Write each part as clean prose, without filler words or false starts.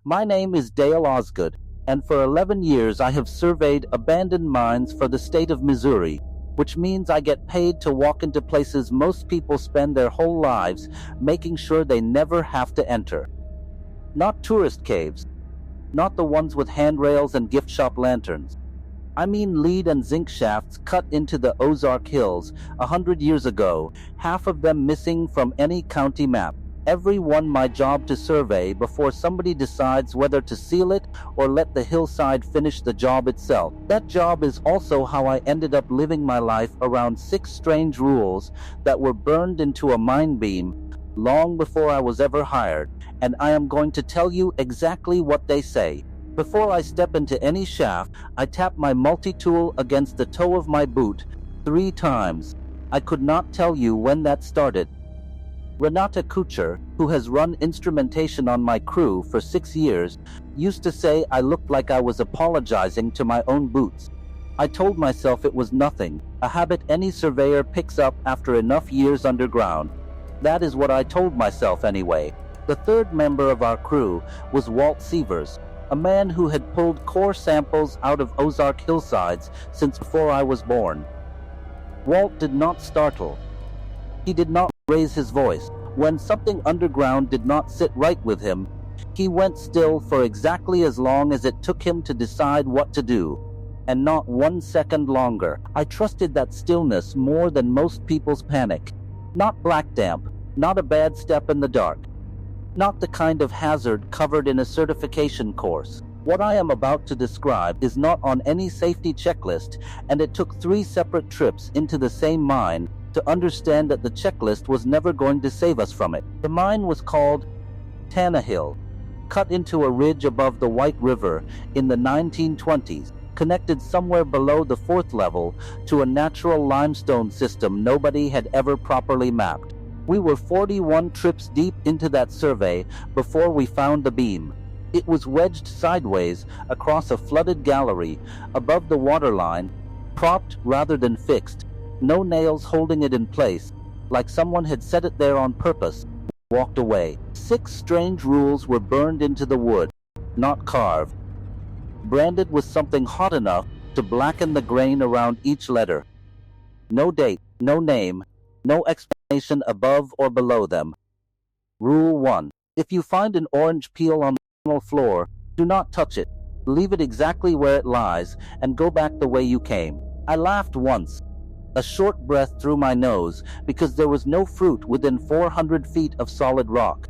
My name is Dale Osgood, and for 11 years I have surveyed abandoned mines for the state of Missouri, which means I get paid to walk into places most people spend their whole lives making sure they never have to enter. Not tourist caves, not the ones with handrails and gift shop lanterns. I mean lead and zinc shafts cut into the Ozark hills 100 years ago, half of them missing from any county map. Every one my job to survey before somebody decides whether to seal it or let the hillside finish the job itself. That job is also how I ended up living my life around 6 strange rules that were burned into a mine beam long before I was ever hired, and I am going to tell you exactly what they say. Before I step into any shaft, I tap my multitool against the toe of my boot 3 times. I could not tell you when that started. Renata Kucher, who has run instrumentation on my crew for 6 years, used to say I looked like I was apologizing to my own boots. I told myself it was nothing, a habit any surveyor picks up after enough years underground. That is what I told myself anyway. The 3rd member of our crew was Walt Sievers, a man who had pulled core samples out of Ozark hillsides since before I was born. Walt did not startle. He did not raise his voice. When something underground did not sit right with him, he went still for exactly as long as it took him to decide what to do, and not 1 second longer. I trusted that stillness more than most people's panic. Not black damp, not a bad step in the dark. Not the kind of hazard covered in a certification course. What I am about to describe is not on any safety checklist, and it took 3 separate trips into the same mine to understand that the checklist was never going to save us from it. The mine was called Tannehill, cut into a ridge above the White River in the 1920s, connected somewhere below the 4th level to a natural limestone system nobody had ever properly mapped. We were 41 trips deep into that survey before we found the beam. It was wedged sideways across a flooded gallery above the waterline, propped rather than fixed, no nails holding it in place, like someone had set it there on purpose, walked away. 6 strange rules were burned into the wood, not carved, branded with something hot enough to blacken the grain around each letter. No date, no name, no explanation above or below them. Rule 1. If you find an orange peel on the floor, do not touch it. Leave it exactly where it lies and go back the way you came. I laughed once, a short breath through my nose, because there was no fruit within 400 feet of solid rock.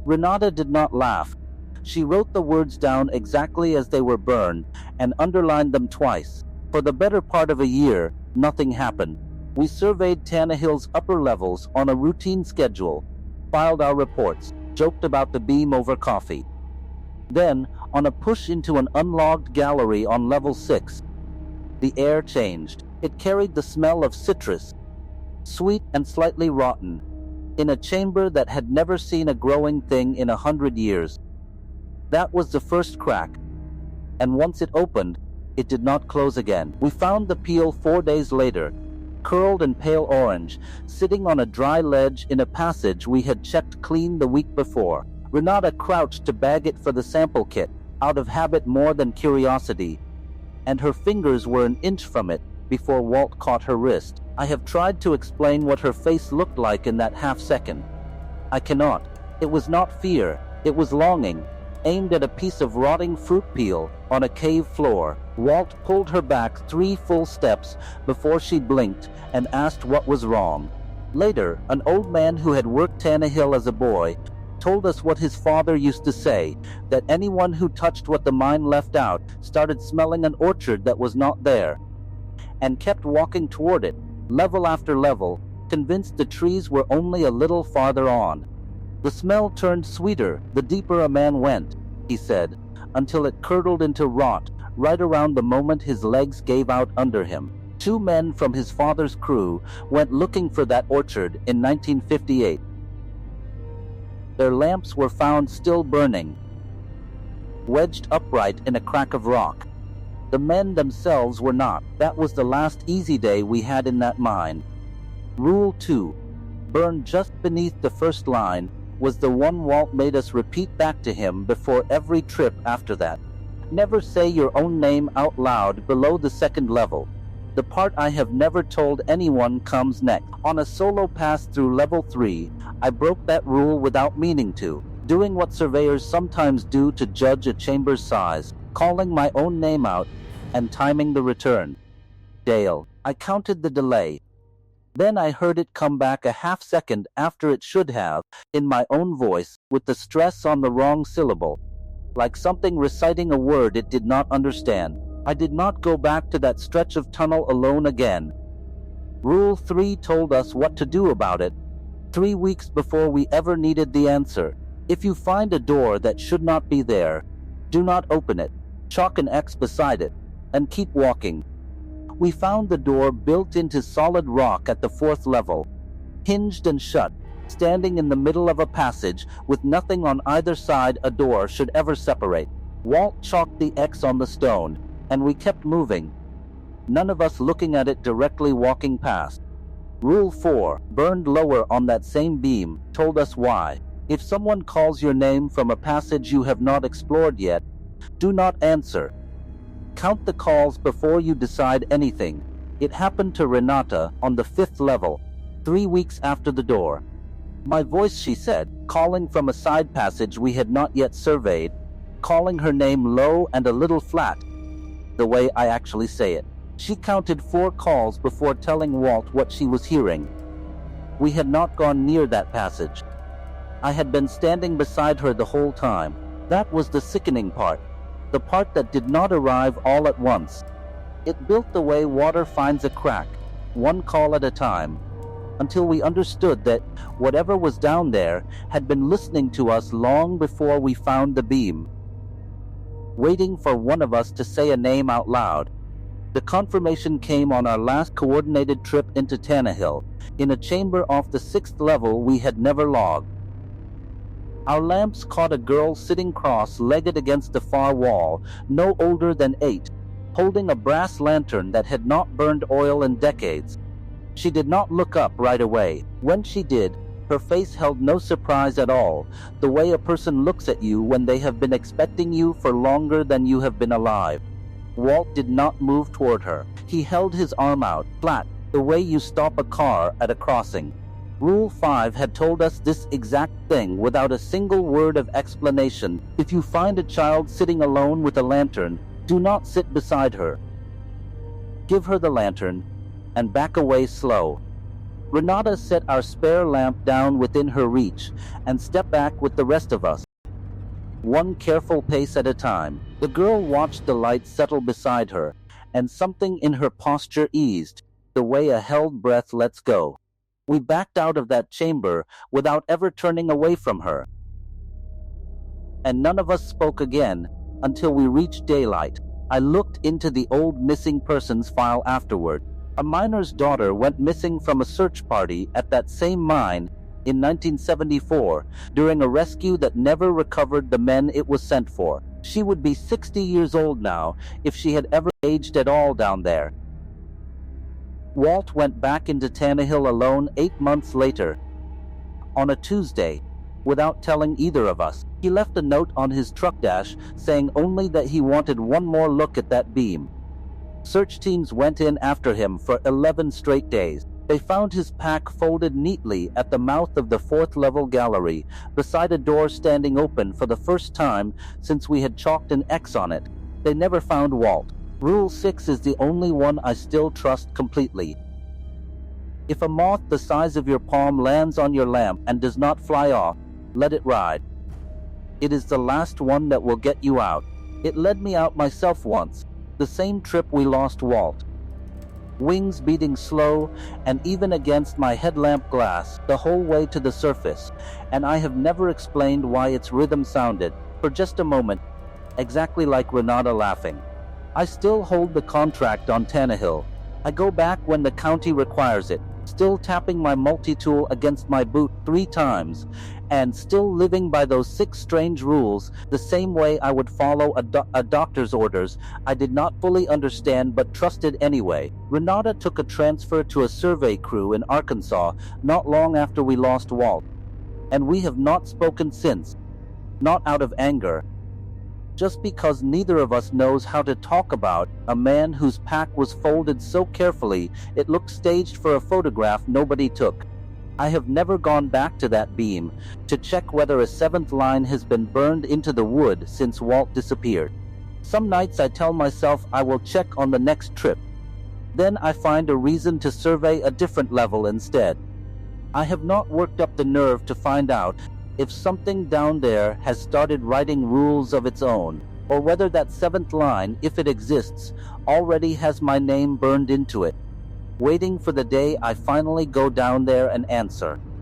Renata did not laugh. She wrote the words down exactly as they were burned and underlined them twice. For the better part of a year, nothing happened. We surveyed Tannehill's upper levels on a routine schedule, filed our reports, joked about the beam over coffee. Then, on a push into an unlogged gallery on level 6, the air changed. It carried the smell of citrus, sweet and slightly rotten, in a chamber that had never seen a growing thing in 100 years. That was the first crack, and once it opened, it did not close again. We found the peel 4 days later, curled and pale orange, sitting on a dry ledge in a passage we had checked clean the week before. Renata crouched to bag it for the sample kit, out of habit more than curiosity, and her fingers were an inch from it before Walt caught her wrist. I have tried to explain what her face looked like in that half second. I cannot. It was not fear, it was longing, aimed at a piece of rotting fruit peel on a cave floor. Walt pulled her back 3 full steps before she blinked and asked what was wrong. Later, an old man who had worked Tannehill as a boy told us what his father used to say, that anyone who touched what the mine left out started smelling an orchard that was not there, and kept walking toward it, level after level, convinced the trees were only a little farther on. The smell turned sweeter the deeper a man went, he said, until it curdled into rot right around the moment his legs gave out under him. 2 men from his father's crew went looking for that orchard in 1958. Their lamps were found still burning, wedged upright in a crack of rock. The men themselves were not. That was the last easy day we had in that mine. Rule 2. Burn just beneath the first line was the one Walt made us repeat back to him before every trip after that. Never say your own name out loud below the second level. The part I have never told anyone comes next. On a solo pass through level 3, I broke that rule without meaning to, doing what surveyors sometimes do to judge a chamber's size, calling my own name out and timing the return. Dale. I counted the delay. Then I heard it come back a half second after it should have, in my own voice, with the stress on the wrong syllable, like something reciting a word it did not understand. I did not go back to that stretch of tunnel alone again. Rule 3 told us what to do about it, 3 weeks before we ever needed the answer. If you find a door that should not be there, do not open it. Chalk an X beside it, and keep walking. We found the door built into solid rock at the 4th level, hinged and shut, standing in the middle of a passage with nothing on either side a door should ever separate. Walt chalked the X on the stone, and we kept moving, none of us looking at it directly walking past. Rule 4, burned lower on that same beam, told us why. If someone calls your name from a passage you have not explored yet, do not answer. Count the calls before you decide anything. It happened to Renata on the 5th level, 3 weeks after the door. My voice, she said, calling from a side passage we had not yet surveyed, calling her name low and a little flat, the way I actually say it. She counted 4 calls before telling Walt what she was hearing. We had not gone near that passage. I had been standing beside her the whole time. That was the sickening part. The part that did not arrive all at once. It built the way water finds a crack, one call at a time, until we understood that whatever was down there had been listening to us long before we found the beam, waiting for one of us to say a name out loud. The confirmation came on our last coordinated trip into Tannehill, in a chamber off the 6th level we had never logged. Our lamps caught a girl sitting cross-legged against the far wall, no older than 8, holding a brass lantern that had not burned oil in decades. She did not look up right away. When she did, her face held no surprise at all, the way a person looks at you when they have been expecting you for longer than you have been alive. Walt did not move toward her. He held his arm out, flat, the way you stop a car at a crossing. Rule 5 had told us this exact thing without a single word of explanation. If you find a child sitting alone with a lantern, do not sit beside her. Give her the lantern and back away slow. Renata set our spare lamp down within her reach and stepped back with the rest of us, one careful pace at a time. The girl watched the light settle beside her, and something in her posture eased, the way a held breath lets go. We backed out of that chamber without ever turning away from her. And none of us spoke again until we reached daylight. I looked into the old missing persons file afterward. A miner's daughter went missing from a search party at that same mine in 1974 during a rescue that never recovered the men it was sent for. She would be 60 years old now if she had ever aged at all down there. Walt went back into Tannehill alone 8 months later, on a Tuesday, without telling either of us. He left a note on his truck dash saying only that he wanted one more look at that beam. Search teams went in after him for 11 straight days. They found his pack folded neatly at the mouth of the 4th level gallery, beside a door standing open for the first time since we had chalked an X on it. They never found Walt. Rule 6 is the only one I still trust completely. If a moth the size of your palm lands on your lamp and does not fly off, let it ride. It is the last one that will get you out. It led me out myself once, the same trip we lost Walt. Wings beating slow and even against my headlamp glass the whole way to the surface, and I have never explained why its rhythm sounded, for just a moment, exactly like Renata laughing. I still hold the contract on Tannehill. I go back when the county requires it, still tapping my multitool against my boot 3 times, and still living by those 6 strange rules the same way I would follow a doctor's orders I did not fully understand but trusted anyway. Renata took a transfer to a survey crew in Arkansas not long after we lost Walt. and we have not spoken since, not out of anger, just because neither of us knows how to talk about a man whose pack was folded so carefully it looked staged for a photograph nobody took. I have never gone back to that beam to check whether a seventh line has been burned into the wood since Walt disappeared. Some nights I tell myself I will check on the next trip. Then I find a reason to survey a different level instead. I have not worked up the nerve to find out if something down there has started writing rules of its own, or whether that seventh line, if it exists, already has my name burned into it, waiting for the day I finally go down there and answer.